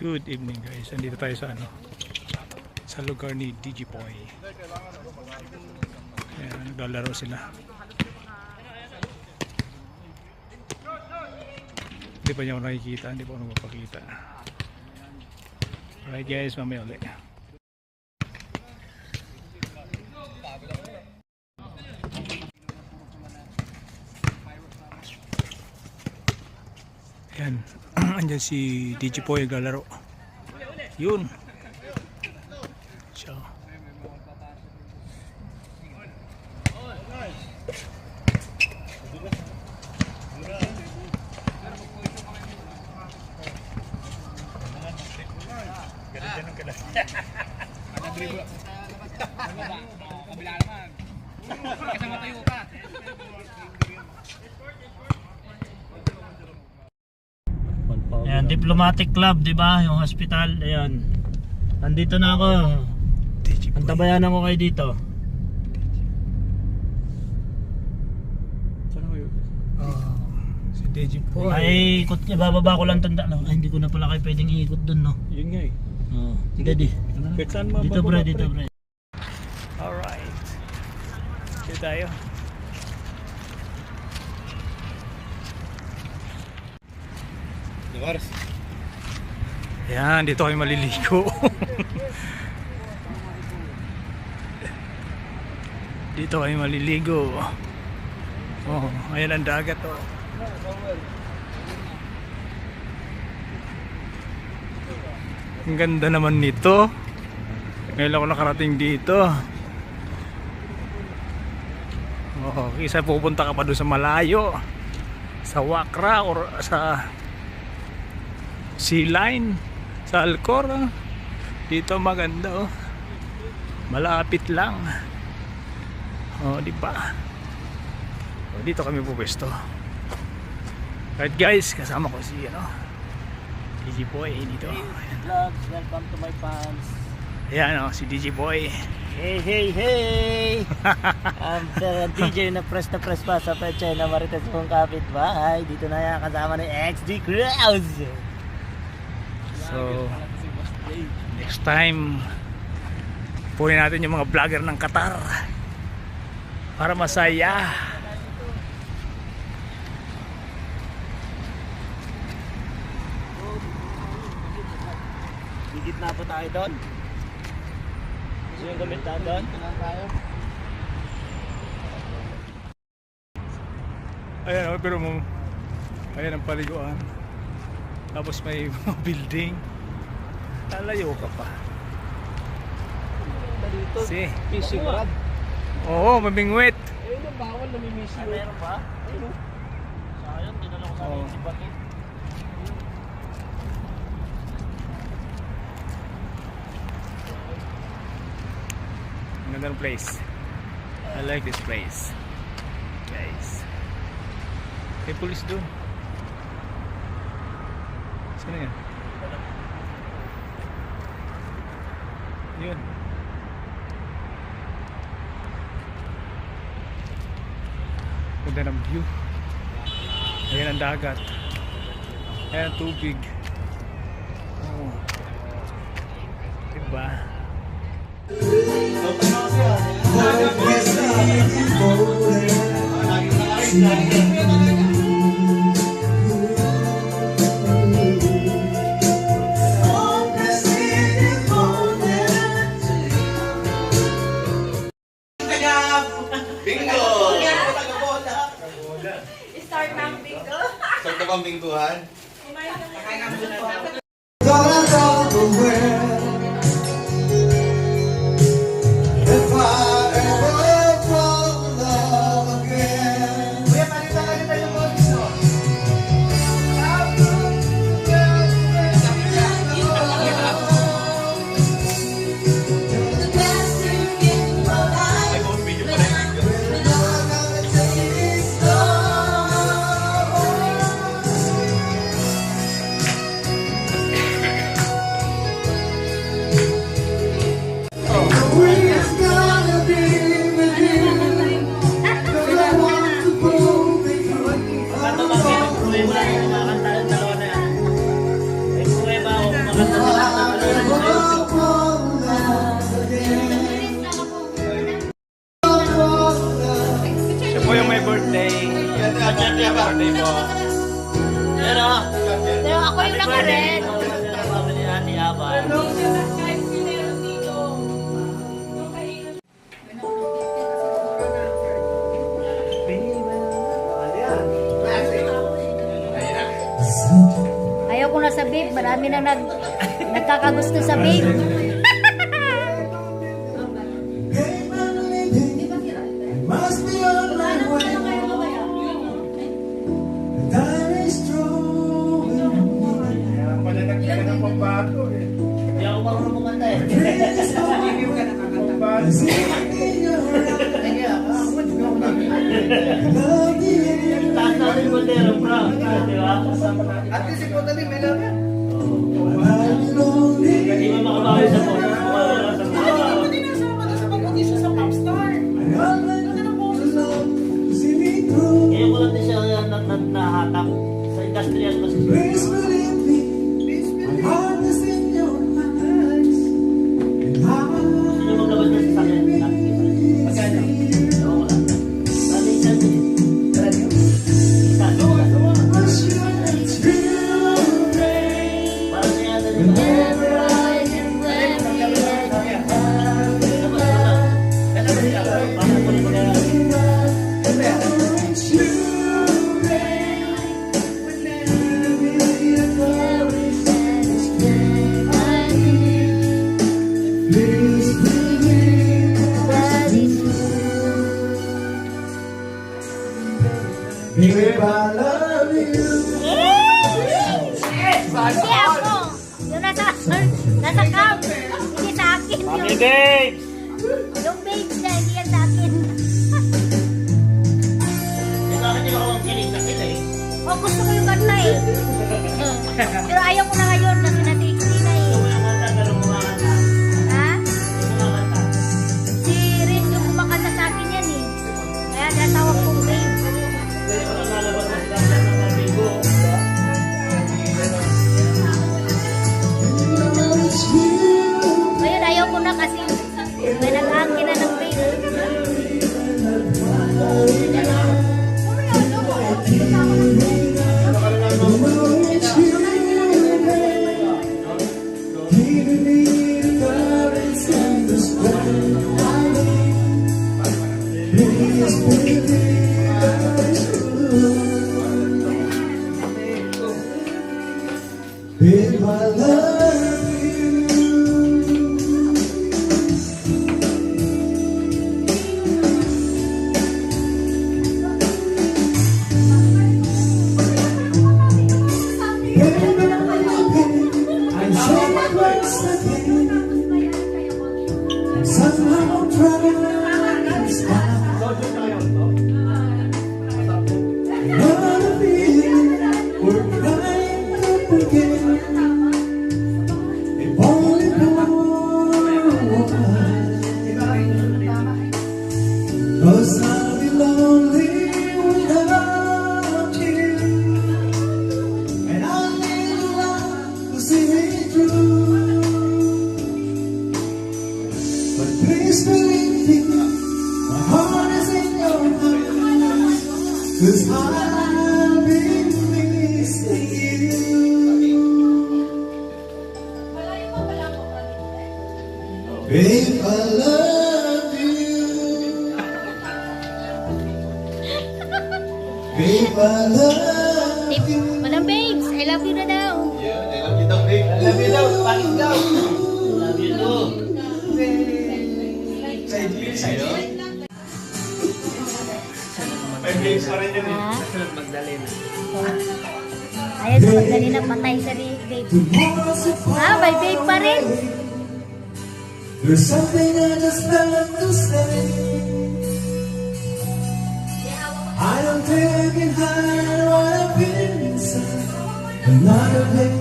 Good evening guys, andito tayo sa sa lugar ni DJ Poy. Ayan, naglalaro sila. Hindi pa niya ako nakikita, hindi pa ako magpapakita. Alright guys, mamaya ulit. Ayan, andyan si DJ Poy naglalaro. Yun. So. Ayan, Diplomatic Club, di ba? Yung hospital, ayan. Nandito na ako. Antabayan ako kayo dito. Si DJ Poy. Ay, ikot, ibababa ko lang tanda. Ay, hindi ko na pala kayo pwedeng iikot dun, no? Yun nga eh. Oo. Sige, di. Dito, pre, dito, pre. Alright. Dito tayo. Ayan, dito kayo maliligo. Dito kayo maliligo. Oh, ayan ang dagat oh. Ang ganda naman nito. Ngayon ako nakarating dito. Oh, isa pupunta ka pa doon sa malayo. Sa Wakra or sa Sea Line, sa Alcor. Dito maganda oh. Malapit lang. Oh, di ba? Oh, dito kami pupesto. Right guys, kasama ko si DJ Boy dito. Vlogs, welcome to my fans. Ayan oh, si DJ Boy. Hey, hey, hey! I'm the DJ na press pa sa peche na marites kong kapitbahay. Dito na yan kasama ni XD Crowds. So, next time punin natin yung mga vlogger ng Qatar para masaya. Digit na po tayo doon. Gusto yung gamit na doon? Ayan pero ayan ang paliguan. Tapos may building. Lalayo ka pa. Dito, Si. fishing rod. Oo, mabingwit. Ayun yung bawal namimiss yun. Meron ba? Ayun. Sayang, dinala ko sana yung sibato. Another place. I like this place. Guys. May police doon. Saan yan? Yun. Ganda ng view. Ayan ang dagat. Ayan ang tubig. Oh. Diba? Start ng bingo. Start na bang bingguhan? Gonna go the world if I ever fall in love again. Kuya, palita ka nito yung boses, no? Birthday mo. Pero, Pero ako yung naka-red. pamili ni Ate Aba. Ayaw ko na sa babe. Marami na nagkakagusto sa babe. Must be on my way. The time is strong. Hindi ako marunong kumanta eh. As if in your love the air. Taas natin yung bandera, bro. Di ba? I'm lonely. Hindi mo makabawi sa phone. I always love to see me through. Kaya ko lang din siya nahatak sa industrial kasi. Please believe me. My heart is in your hands. And Gusto niyo maglabas na sa akin? Magkano? Oo, wala. Ano yung isang isa? I should feel rain. Parang siya na din. If I love you, Hindi ako. Yung nasa cam. Hindi sa akin yun. Hey, babe! Yung babe niya, hindi yan sa akin. Di ba hindi ako ang kilig na kilig? O gusto ko yung kanta eh. Pero ayaw ko na ngayon kasi nasa 60 na eh. Yung mga kanta, ganun mga kanta. Ha? Yung mga kanta. Si Riz yung kumakanta sa akin yan eh. Kaya natawag kong babe. Kaya ko lang lalabas ng kanta ng kambing ko. Ngayon ayaw ko na kasi may nag-aangkin na ng babe. giving me the currents and the strength. Please believe that it's true. If I love you, I'm so close again. Somehow trying to stop. What a feeling, we're crying up again. If only for a while. 'Cause I'll be lonely without you. And I need love to see me through. But please believe me, my heart is in your hands. 'Cause I've been missing you. Babe, I love you. Babe, I love you. Madam babes, I love you na daw. Love you daw, bakit daw? Love you too. Ha? Ayaw sa Magdalena, patay sa babe. Tomorrow's a Ah, may babe pa rin. There's something I just love to say. I don't think it hide what I've been inside. Another day,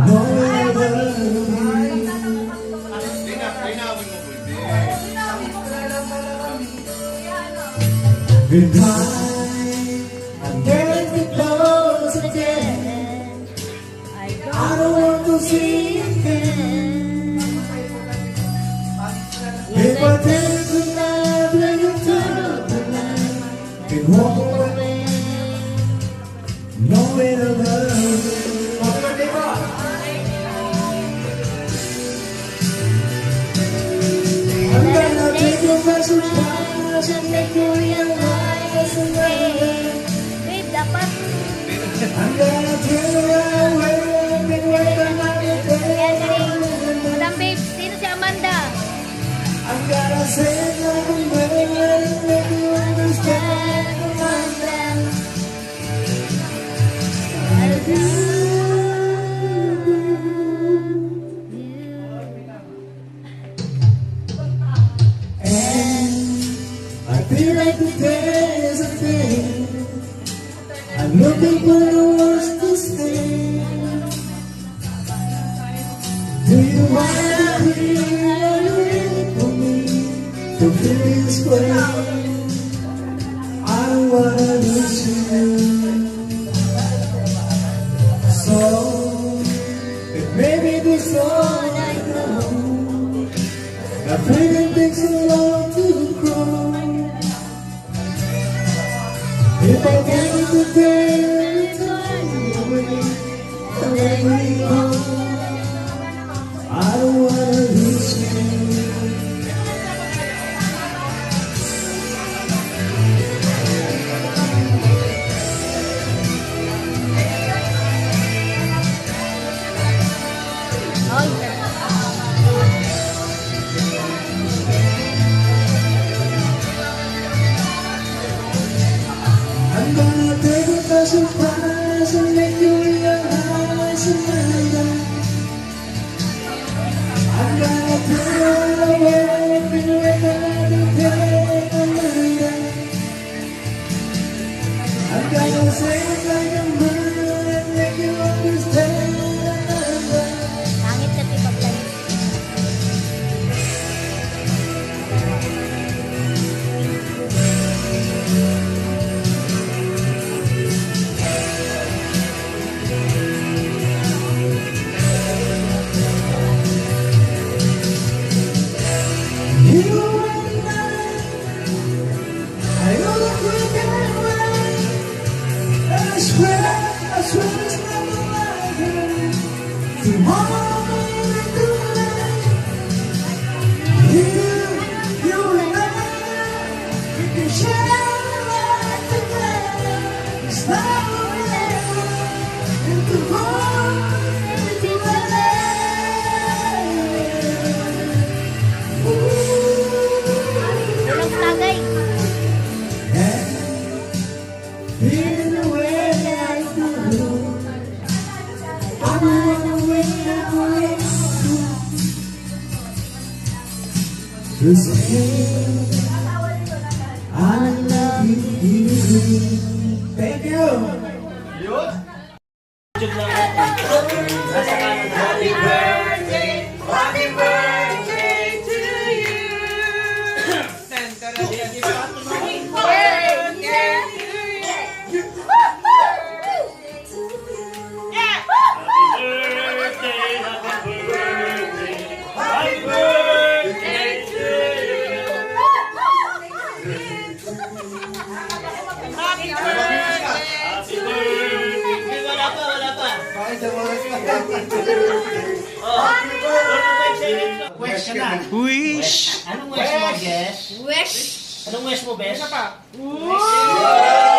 no other goodbye. I'm getting close again. I I don't want to see you again. If I take the night when you turn up the light, and walk past and make you realize babe, dapat I'm gonna turn around when I've been waiting on the yan, day. galing. Madam babe, sino si Amanda? I'm gonna say it like a man and make you understand. Amanda. I feel like the day is a thing. I'm looking for the words to say. Do you wanna be ready for me to feel this way? I don't wanna lose you. So it may be this all I know. The feeling takes so long to grow. If I can't prepare to turn away and let me go, I don't wanna lose you. I'm gonna take it by surprise and make you realize Amanda. I'm gonna turn away and wait another day, Amanda. I'm gonna say it like a man and make you understand, Amanda. Pangit kasi pag-live. You and I know that we can win. And I swear it's never like it. Tomorrow and tonight, you and I, we can share life together. It's now or never, and tomorrow and tonight. Walang tagay. In the way I do, I wanna wait away to say I love you. Thank you. Happy birthday! Happy birthday to you! Wala pa. Question na. Wish! Anong wish mo, Bes? Wish. Anong wish mo, Bes? Wish.